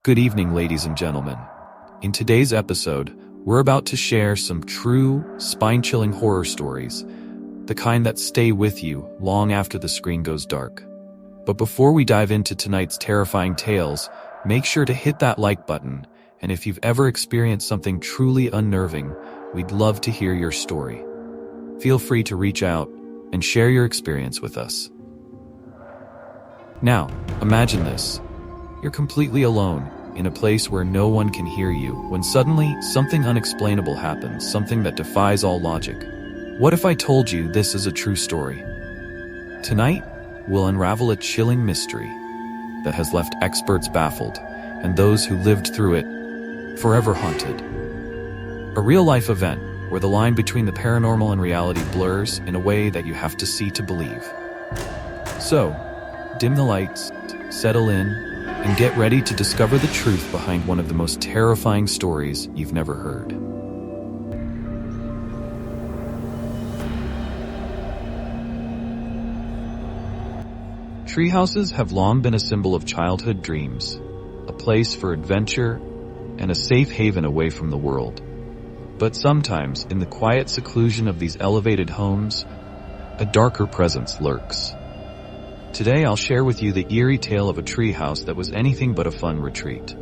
Good evening, ladies and gentlemen. In today's episode, we're about to share some true, spine-chilling horror stories, the kind that stay with you long after the screen goes dark. But before we dive into tonight's terrifying tales, make sure to hit that like button, and if you've ever experienced something truly unnerving, we'd love to hear your story. Feel free to reach out and share your experience with us. Now, imagine this. You're completely alone, in a place where no one can hear you, when suddenly something unexplainable happens, something that defies all logic. What if I told you this is a true story? Tonight, we'll unravel a chilling mystery that has left experts baffled, and those who lived through it forever haunted. A real-life event where the line between the paranormal and reality blurs in a way that you have to see to believe. So, dim the lights, settle in, and get ready to discover the truth behind one of the most terrifying stories you've never heard. Treehouses have long been a symbol of childhood dreams, a place for adventure, and a safe haven away from the world. But sometimes, in the quiet seclusion of these elevated homes, a darker presence lurks. Today I'll share with you the eerie tale of a treehouse that was anything but a fun retreat.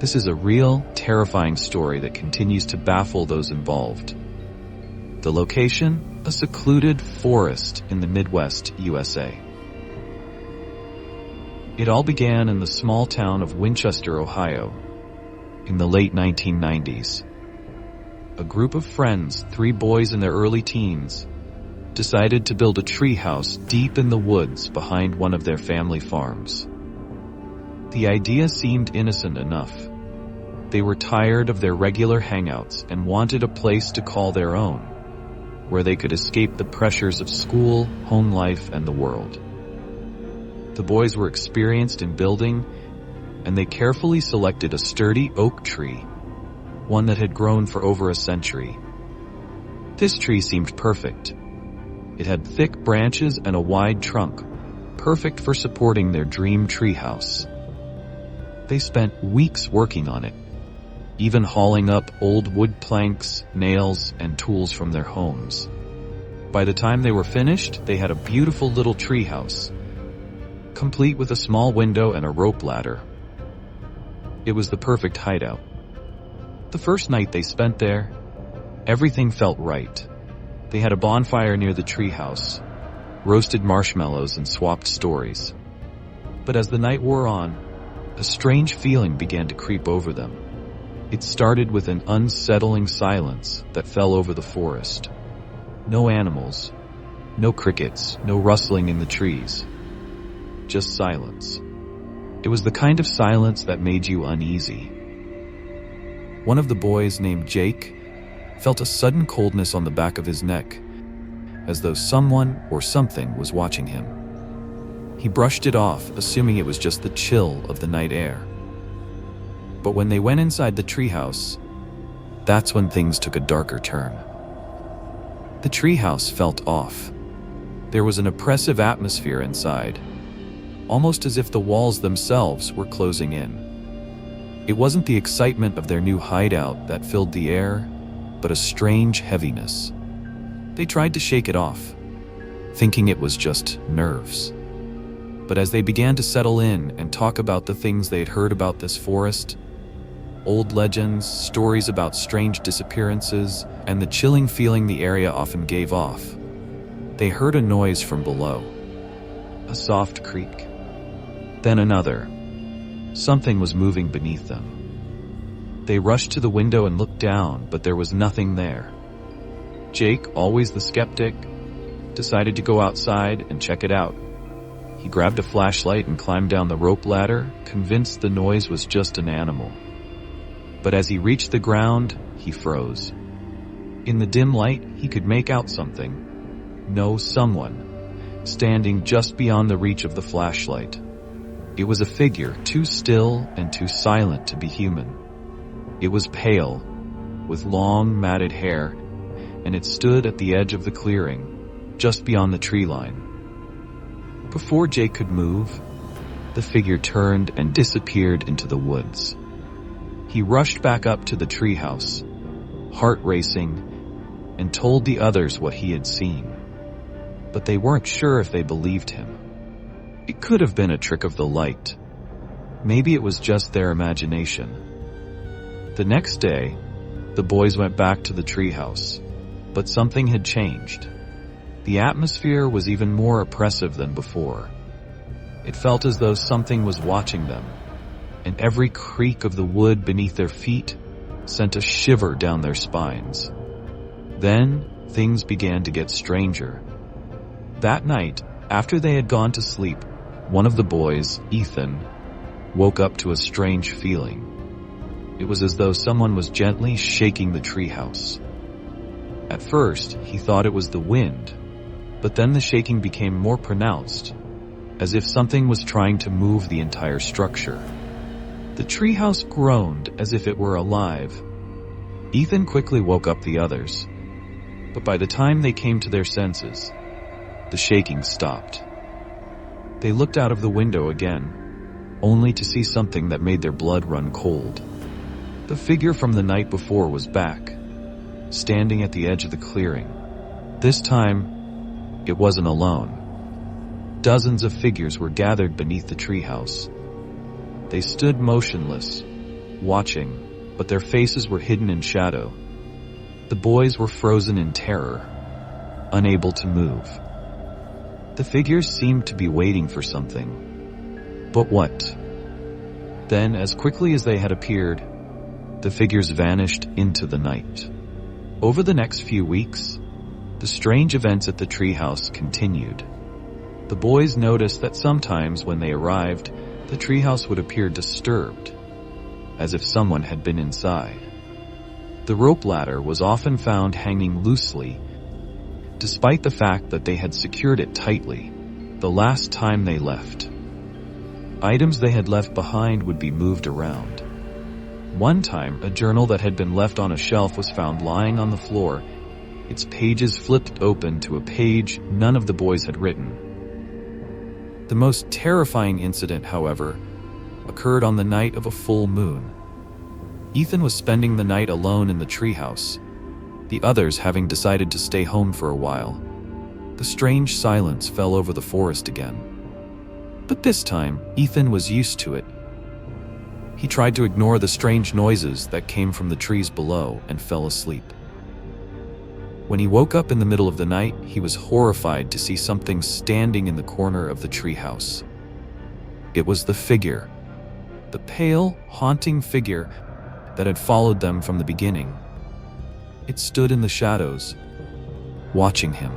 This is a real, terrifying story that continues to baffle those involved. The location? A secluded forest in the Midwest, USA. It all began in the small town of Winchester, Ohio, in the late 1990s. A group of friends, 3 boys in their early teens, decided to build a treehouse deep in the woods behind one of their family farms. The idea seemed innocent enough. They were tired of their regular hangouts and wanted a place to call their own, where they could escape the pressures of school, home life, and the world. The boys were experienced in building, and they carefully selected a sturdy oak tree, one that had grown for over a century. This tree seemed perfect. It had thick branches and a wide trunk, perfect for supporting their dream treehouse. They spent weeks working on it, even hauling up old wood planks, nails, and tools from their homes. By the time they were finished, they had a beautiful little treehouse, complete with a small window and a rope ladder. It was the perfect hideout. The first night they spent there, everything felt right. They had a bonfire near the treehouse, roasted marshmallows, and swapped stories. But as the night wore on, a strange feeling began to creep over them. It started with an unsettling silence that fell over the forest. No animals, no crickets, no rustling in the trees. Just silence. It was the kind of silence that made you uneasy. One of the boys, named Jake, felt a sudden coldness on the back of his neck, as though someone or something was watching him. He brushed it off, assuming it was just the chill of the night air. But when they went inside the treehouse, that's when things took a darker turn. The treehouse felt off. There was an oppressive atmosphere inside, almost as if the walls themselves were closing in. It wasn't the excitement of their new hideout that filled the air, but a strange heaviness. They tried to shake it off, thinking it was just nerves. But as they began to settle in and talk about the things they had heard about this forest, old legends, stories about strange disappearances, and the chilling feeling the area often gave off, they heard a noise from below. A soft creak. Then another. Something was moving beneath them. They rushed to the window and looked down, but there was nothing there. Jake, always the skeptic, decided to go outside and check it out. He grabbed a flashlight and climbed down the rope ladder, convinced the noise was just an animal. But as he reached the ground, he froze. In the dim light, he could make out something. No, someone, standing just beyond the reach of the flashlight. It was a figure too still and too silent to be human. It was pale, with long, matted hair, and it stood at the edge of the clearing, just beyond the tree line. Before Jake could move, the figure turned and disappeared into the woods. He rushed back up to the treehouse, heart racing, and told the others what he had seen. But they weren't sure if they believed him. It could have been a trick of the light. Maybe it was just their imagination. The next day, the boys went back to the treehouse, but something had changed. The atmosphere was even more oppressive than before. It felt as though something was watching them, and every creak of the wood beneath their feet sent a shiver down their spines. Then, things began to get stranger. That night, after they had gone to sleep, one of the boys, Ethan, woke up to a strange feeling. It was as though someone was gently shaking the treehouse. At first, he thought it was the wind, but then the shaking became more pronounced, as if something was trying to move the entire structure. The treehouse groaned as if it were alive. Ethan quickly woke up the others, but by the time they came to their senses, the shaking stopped. They looked out of the window again, only to see something that made their blood run cold. The figure from the night before was back, standing at the edge of the clearing. This time, it wasn't alone. Dozens of figures were gathered beneath the treehouse. They stood motionless, watching, but their faces were hidden in shadow. The boys were frozen in terror, unable to move. The figures seemed to be waiting for something. But what? Then, as quickly as they had appeared, the figures vanished into the night. Over the next few weeks, the strange events at the treehouse continued. The boys noticed that sometimes when they arrived, the treehouse would appear disturbed, as if someone had been inside. The rope ladder was often found hanging loosely, despite the fact that they had secured it tightly the last time they left. Items they had left behind would be moved around. One time, a journal that had been left on a shelf was found lying on the floor, its pages flipped open to a page none of the boys had written. The most terrifying incident, however, occurred on the night of a full moon. Ethan was spending the night alone in the treehouse, the others having decided to stay home for a while. The strange silence fell over the forest again. But this time, Ethan was used to it. He tried to ignore the strange noises that came from the trees below and fell asleep. When he woke up in the middle of the night, he was horrified to see something standing in the corner of the treehouse. It was the figure, the pale, haunting figure that had followed them from the beginning. It stood in the shadows, watching him.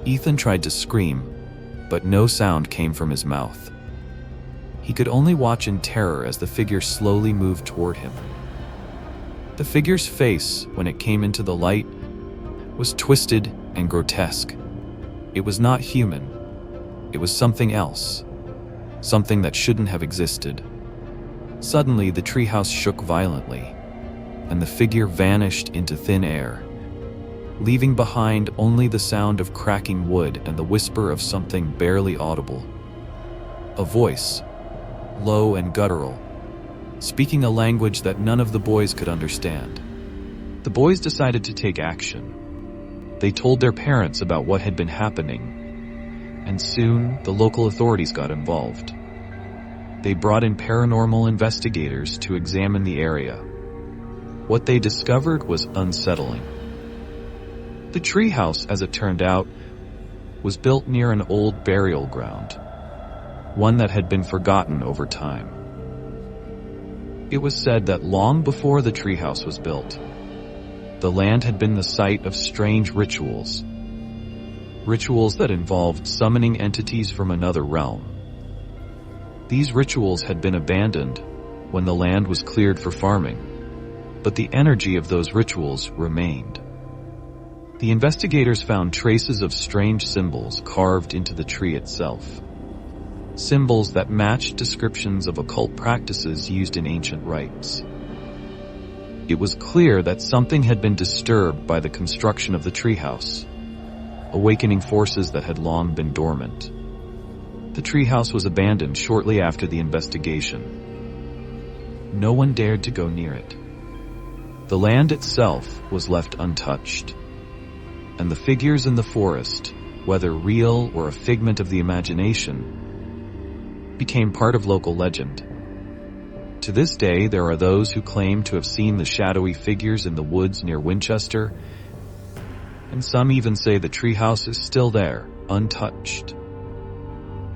Ethan tried to scream, but no sound came from his mouth. He could only watch in terror as the figure slowly moved toward him. The figure's face, when it came into the light, was twisted and grotesque. It was not human. It was something else, something that shouldn't have existed. Suddenly, the treehouse shook violently, and the figure vanished into thin air, leaving behind only the sound of cracking wood and the whisper of something barely audible. A voice, low and guttural, speaking a language that none of the boys could understand. The boys decided to take action. They told their parents about what had been happening, and soon the local authorities got involved. They brought in paranormal investigators to examine the area. What they discovered was unsettling. The treehouse, as it turned out, was built near an old burial ground, one that had been forgotten over time. It was said that long before the treehouse was built, the land had been the site of strange rituals that involved summoning entities from another realm. These rituals had been abandoned when the land was cleared for farming, but the energy of those rituals remained. The investigators found traces of strange symbols carved into the tree itself, symbols that matched descriptions of occult practices used in ancient rites. It was clear that something had been disturbed by the construction of the treehouse, awakening forces that had long been dormant. the treehouse was abandoned shortly after the investigation. No one dared to go near it. The land itself was left untouched, and the figures in the forest, whether real or a figment of the imagination, became part of local legend. To this day, there are those who claim to have seen the shadowy figures in the woods near Winchester, and some even say the treehouse is still there, untouched,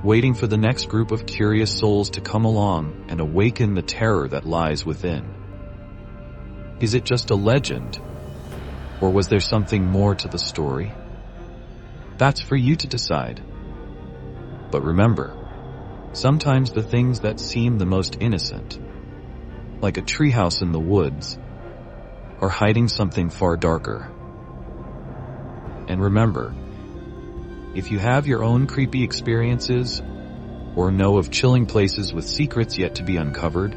waiting for the next group of curious souls to come along and awaken the terror that lies within. Is it just a legend, or was there something more to the story? That's for you to decide. But remember, sometimes the things that seem the most innocent, like a treehouse in the woods, are hiding something far darker. And remember, if you have your own creepy experiences, or know of chilling places with secrets yet to be uncovered,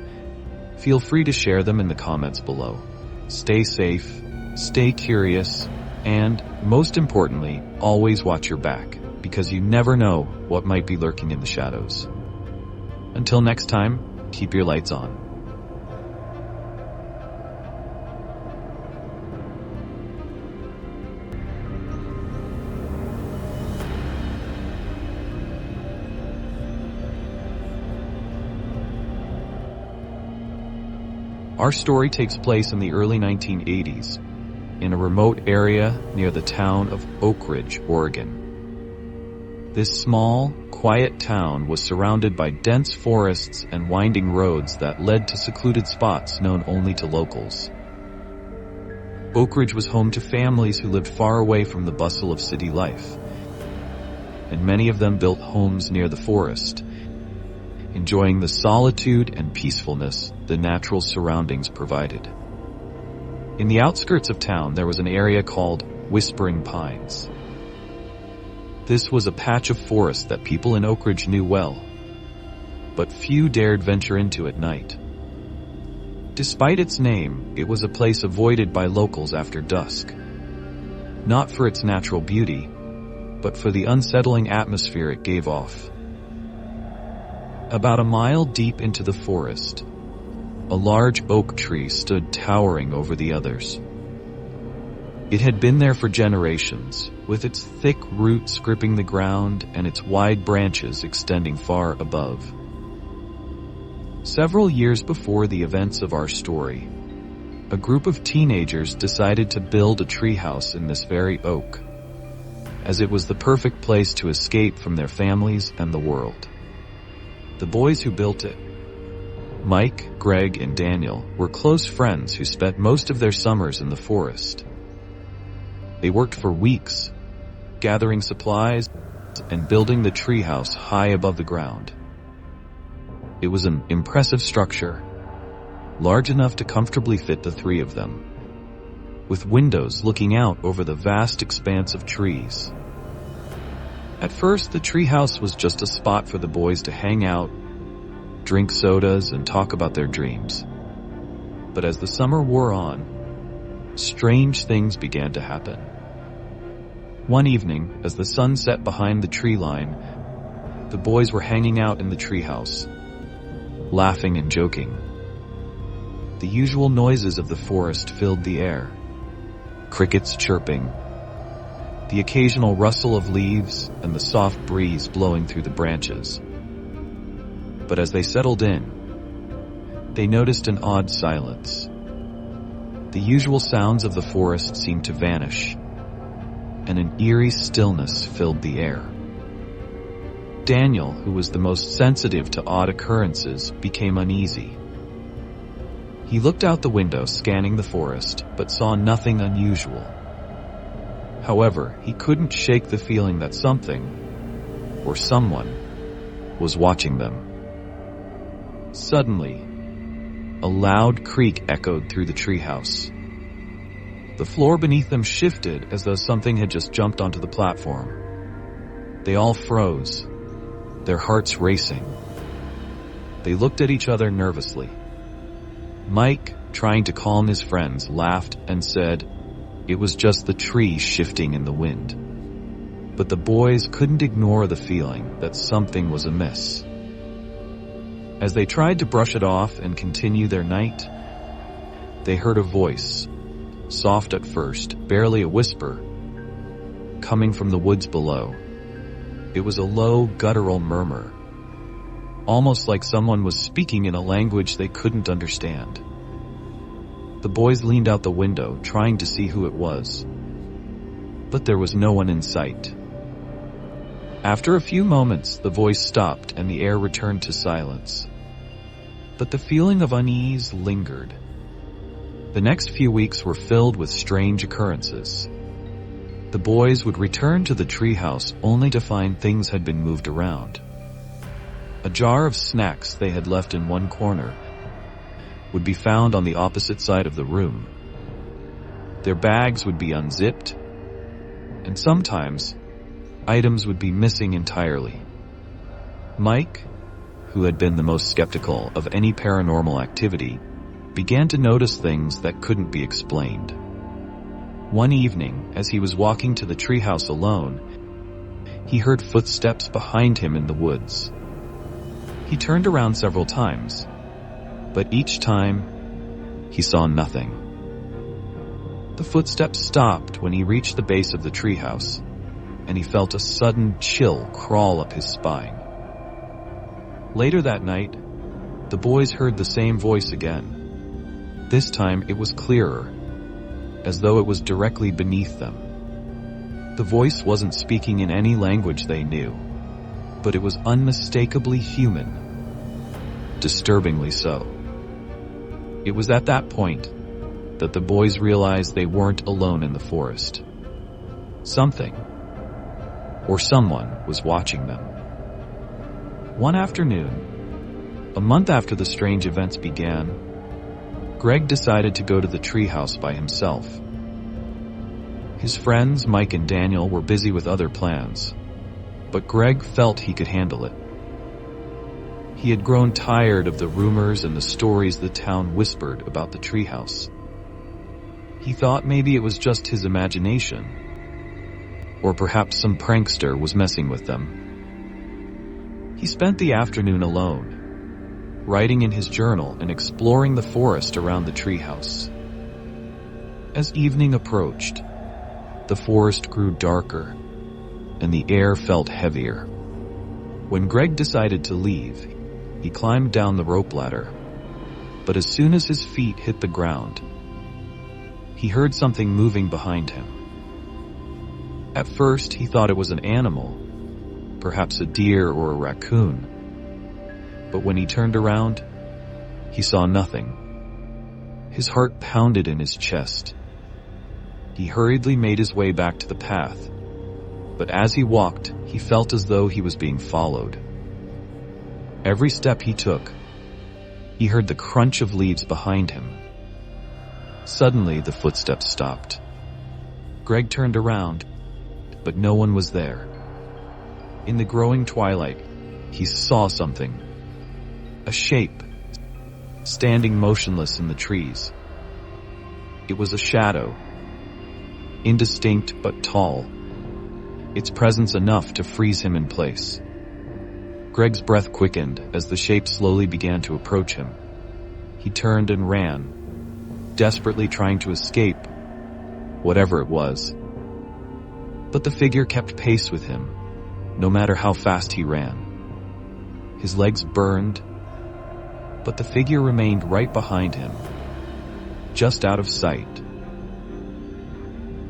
feel free to share them in the comments below. Stay safe, stay curious, and, most importantly, always watch your back, because you never know what might be lurking in the shadows. Until next time, keep your lights on. Our story takes place in the early 1980s, in a remote area near the town of Oak Ridge, Oregon. This small, quiet town was surrounded by dense forests and winding roads that led to secluded spots known only to locals. Oak Ridge was home to families who lived far away from the bustle of city life, and many of them built homes near the forest, enjoying the solitude and peacefulness the natural surroundings provided. In the outskirts of town, there was an area called Whispering Pines. This was a patch of forest that people in Oak Ridge knew well, but few dared venture into at night. Despite its name, it was a place avoided by locals after dusk, not for its natural beauty, but for the unsettling atmosphere it gave off. About a mile deep into the forest, a large oak tree stood towering over the others. It had been there for generations, with its thick roots gripping the ground and its wide branches extending far above. Several years before the events of our story, a group of teenagers decided to build a treehouse in this very oak, as it was the perfect place to escape from their families and the world. The boys who built it, Mike, Greg, and Daniel, were close friends who spent most of their summers in the forest. They worked for weeks, gathering supplies and building the treehouse high above the ground. It was an impressive structure, large enough to comfortably fit the three of them, with windows looking out over the vast expanse of trees. At first, the treehouse was just a spot for the boys to hang out, drink sodas, and talk about their dreams. But as the summer wore on, strange things began to happen. One evening, as the sun set behind the tree line, the boys were hanging out in the treehouse, laughing and joking. The usual noises of the forest filled the air: crickets chirping, the occasional rustle of leaves, and the soft breeze blowing through the branches. But as they settled in, they noticed an odd silence. The usual sounds of the forest seemed to vanish, and an eerie stillness filled the air. Daniel, who was the most sensitive to odd occurrences, became uneasy. He looked out the window, scanning the forest, but saw nothing unusual. However, he couldn't shake the feeling that something, or someone, was watching them. Suddenly, a loud creak echoed through the treehouse. The floor beneath them shifted as though something had just jumped onto the platform. They all froze, their hearts racing. They looked at each other nervously. Mike, trying to calm his friends, laughed and said, "It was just the tree shifting in the wind." But the boys couldn't ignore the feeling that something was amiss. As they tried to brush it off and continue their night, they heard a voice, soft at first, barely a whisper, coming from the woods below. It was a low, guttural murmur, almost like someone was speaking in a language they couldn't understand. The boys leaned out the window, trying to see who it was, but there was no one in sight. After a few moments, the voice stopped and the air returned to silence. But the feeling of unease lingered. The next few weeks were filled with strange occurrences. The boys would return to the treehouse only to find things had been moved around. A jar of snacks they had left in one corner would be found on the opposite side of the room. Their bags would be unzipped, and sometimes items would be missing entirely. Mike, who had been the most skeptical of any paranormal activity, began to notice things that couldn't be explained. One evening, as he was walking to the treehouse alone, he heard footsteps behind him in the woods. He turned around several times, but each time, he saw nothing. The footsteps stopped when he reached the base of the treehouse, and he felt a sudden chill crawl up his spine. Later that night, the boys heard the same voice again. This time it was clearer, as though it was directly beneath them. The voice wasn't speaking in any language they knew, but it was unmistakably human, disturbingly so. It was at that point that the boys realized they weren't alone in the forest. Something, or someone, was watching them. One afternoon, a month after the strange events began, Greg decided to go to the treehouse by himself. His friends, Mike and Daniel, were busy with other plans, but Greg felt he could handle it. He had grown tired of the rumors and the stories the town whispered about the treehouse. He thought maybe it was just his imagination, or perhaps some prankster was messing with them. He spent the afternoon alone, writing in his journal and exploring the forest around the treehouse. As evening approached, the forest grew darker, and the air felt heavier. When Greg decided to leave, he climbed down the rope ladder, but as soon as his feet hit the ground, he heard something moving behind him. At first, he thought it was an animal, perhaps a deer or a raccoon. But when he turned around, he saw nothing. His heart pounded in his chest. He hurriedly made his way back to the path, but as he walked, he felt as though he was being followed. Every step he took, he heard the crunch of leaves behind him. Suddenly, the footsteps stopped. Greg turned around, but no one was there. In the growing twilight, he saw something. A shape, standing motionless in the trees. It was a shadow, indistinct but tall, its presence enough to freeze him in place. Greg's breath quickened as the shape slowly began to approach him. He turned and ran, desperately trying to escape, whatever it was. But the figure kept pace with him, no matter how fast he ran. His legs burned, but the figure remained right behind him, just out of sight.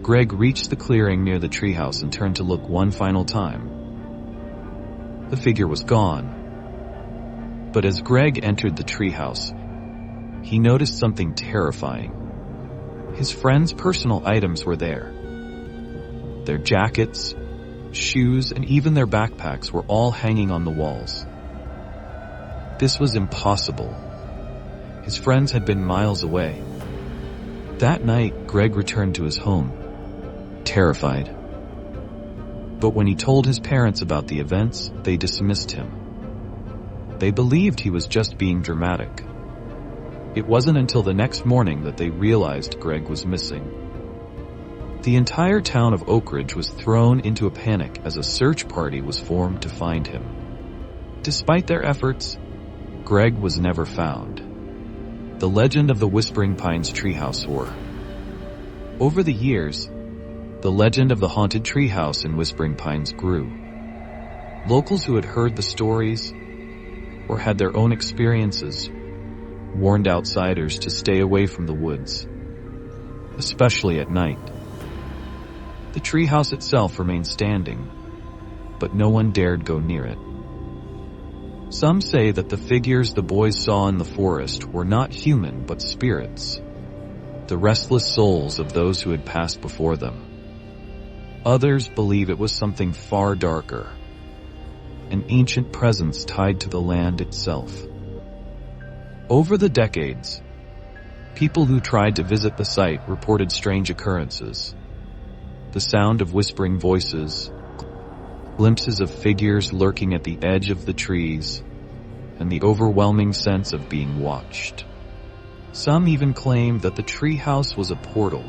Greg reached the clearing near the treehouse and turned to look one final time. The figure was gone, but as Greg entered the treehouse, he noticed something terrifying. His friends' personal items were there. Their jackets, shoes, and even their backpacks were all hanging on the walls. This was impossible. His friends had been miles away. That night, Greg returned to his home, terrified. But when he told his parents about the events, they dismissed him. They believed he was just being dramatic. It wasn't until the next morning that they realized Greg was missing. The entire town of Oak Ridge was thrown into a panic as a search party was formed to find him. Despite their efforts, Greg was never found. The legend of the Whispering Pines Treehouse War. Over the years, the legend of the haunted treehouse in Whispering Pines grew. Locals who had heard the stories or had their own experiences warned outsiders to stay away from the woods, especially at night. The treehouse itself remained standing, but no one dared go near it. Some say that the figures the boys saw in the forest were not human but spirits, the restless souls of those who had passed before them. Others believe it was something far darker, an ancient presence tied to the land itself. Over the decades, people who tried to visit the site reported strange occurrences. The sound of whispering voices, glimpses of figures lurking at the edge of the trees, and the overwhelming sense of being watched. Some even claimed that the treehouse was a portal,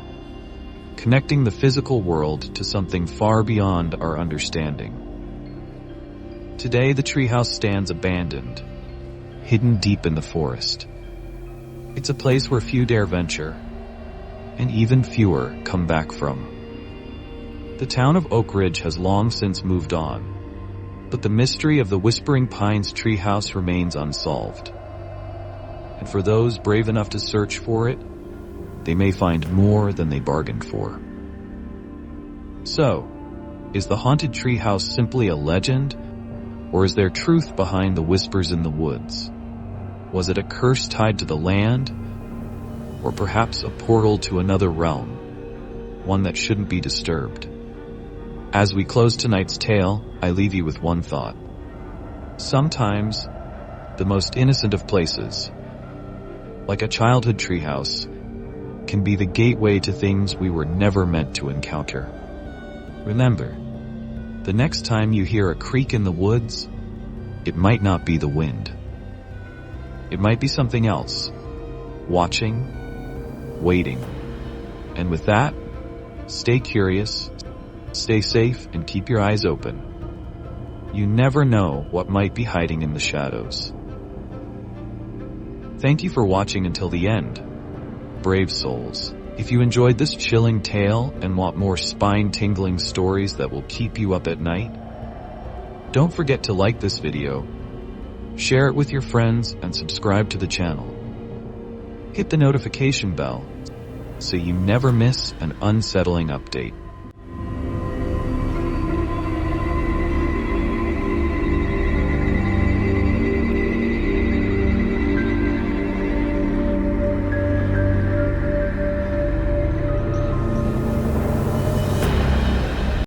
connecting the physical world to something far beyond our understanding. Today, the treehouse stands abandoned, hidden deep in the forest. It's a place where few dare venture, and even fewer come back from. The town of Oak Ridge has long since moved on, but the mystery of the Whispering Pines treehouse remains unsolved. And for those brave enough to search for it, they may find more than they bargained for. So, is the haunted treehouse simply a legend, or is there truth behind the whispers in the woods? Was it a curse tied to the land, or perhaps a portal to another realm, one that shouldn't be disturbed? As we close tonight's tale, I leave you with one thought. Sometimes, the most innocent of places, like a childhood treehouse, can be the gateway to things we were never meant to encounter. Remember, the next time you hear a creak in the woods, it might not be the wind. It might be something else, watching, waiting. And with that, stay curious, stay safe, and keep your eyes open. You never know what might be hiding in the shadows. Thank you for watching until the end, brave souls. If you enjoyed this chilling tale and want more spine-tingling stories that will keep you up at night, don't forget to like this video, share it with your friends, and subscribe to the channel. Hit the notification bell so you never miss an unsettling update.